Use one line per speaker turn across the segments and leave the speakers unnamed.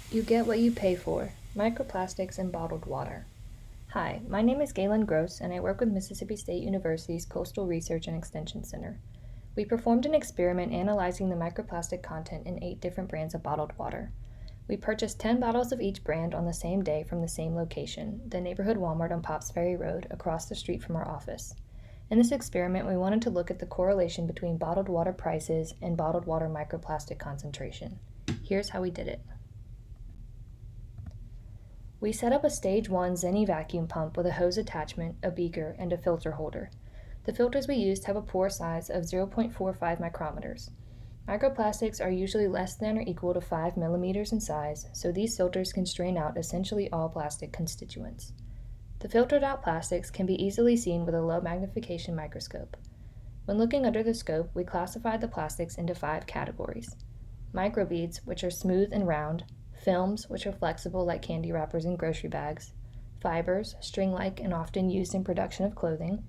You get what you pay for. Microplastics in bottled water. Hi, my name is Gaelyn Gros, and I work with Mississippi State University's Coastal Research and Extension Center. We performed an experiment analyzing the microplastic content in 8 different brands of bottled water. We purchased 10 bottles of each brand on the same day from the same location, the neighborhood Walmart on Pops Ferry Road, across the street from our office. In this experiment, we wanted to look at the correlation between bottled water prices and bottled water microplastic concentration. Here's how we did it. We set up a Stage 1 Zenny vacuum pump with a hose attachment, a beaker, and a filter holder. The filters we used have a pore size of 0.45 micrometers. Microplastics are usually less than or equal to 5 millimeters in size, so these filters can strain out essentially all plastic constituents. The filtered out plastics can be easily seen with a low magnification microscope. When looking under the scope, we classified the plastics into 5 categories: microbeads, which are smooth and round; films, which are flexible like candy wrappers and grocery bags; fibers, string-like and often used in production of clothing;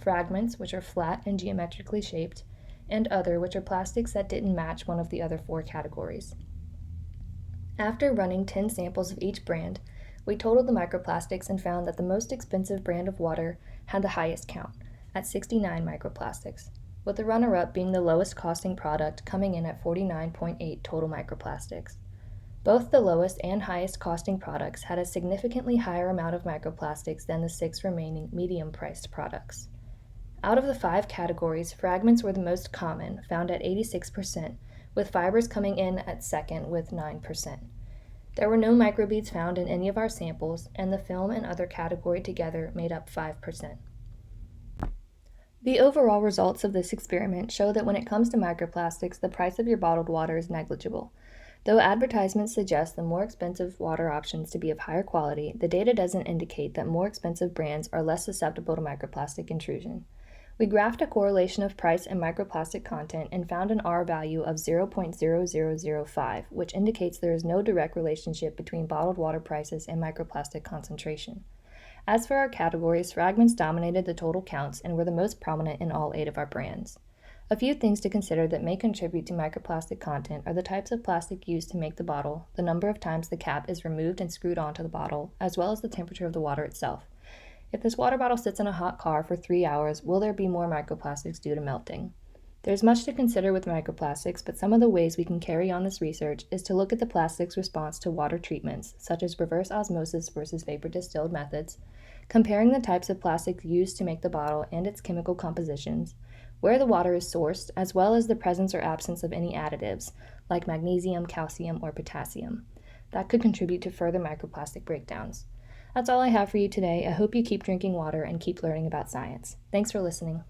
fragments, which are flat and geometrically shaped; and other, which are plastics that didn't match one of the other 4 categories. After running 10 samples of each brand, we totaled the microplastics and found that the most expensive brand of water had the highest count, at 69 microplastics, with the runner-up being the lowest costing product coming in at 49.8 total microplastics. Both the lowest and highest costing products had a significantly higher amount of microplastics than the 6 remaining medium-priced products. Out of the 5 categories, fragments were the most common, found at 86%, with fibers coming in at second with 9%. There were no microbeads found in any of our samples, and the film and other category together made up 5%. The overall results of this experiment show that when it comes to microplastics, the price of your bottled water is negligible. Though advertisements suggest the more expensive water options to be of higher quality, the data doesn't indicate that more expensive brands are less susceptible to microplastic intrusion. We graphed a correlation of price and microplastic content and found an R value of 0.0005, which indicates there is no direct relationship between bottled water prices and microplastic concentration. As for our categories, fragments dominated the total counts and were the most prominent in all 8 of our brands. A few things to consider that may contribute to microplastic content are the types of plastic used to make the bottle, the number of times the cap is removed and screwed onto the bottle, as well as the temperature of the water itself. If this water bottle sits in a hot car for 3 hours, will there be more microplastics due to melting? There's much to consider with microplastics, but some of the ways we can carry on this research is to look at the plastic's response to water treatments, such as reverse osmosis versus vapor distilled methods, comparing the types of plastic used to make the bottle and its chemical compositions, where the water is sourced, as well as the presence or absence of any additives, like magnesium, calcium, or potassium, that could contribute to further microplastic breakdowns. That's all I have for you today. I hope you keep drinking water and keep learning about science. Thanks for listening.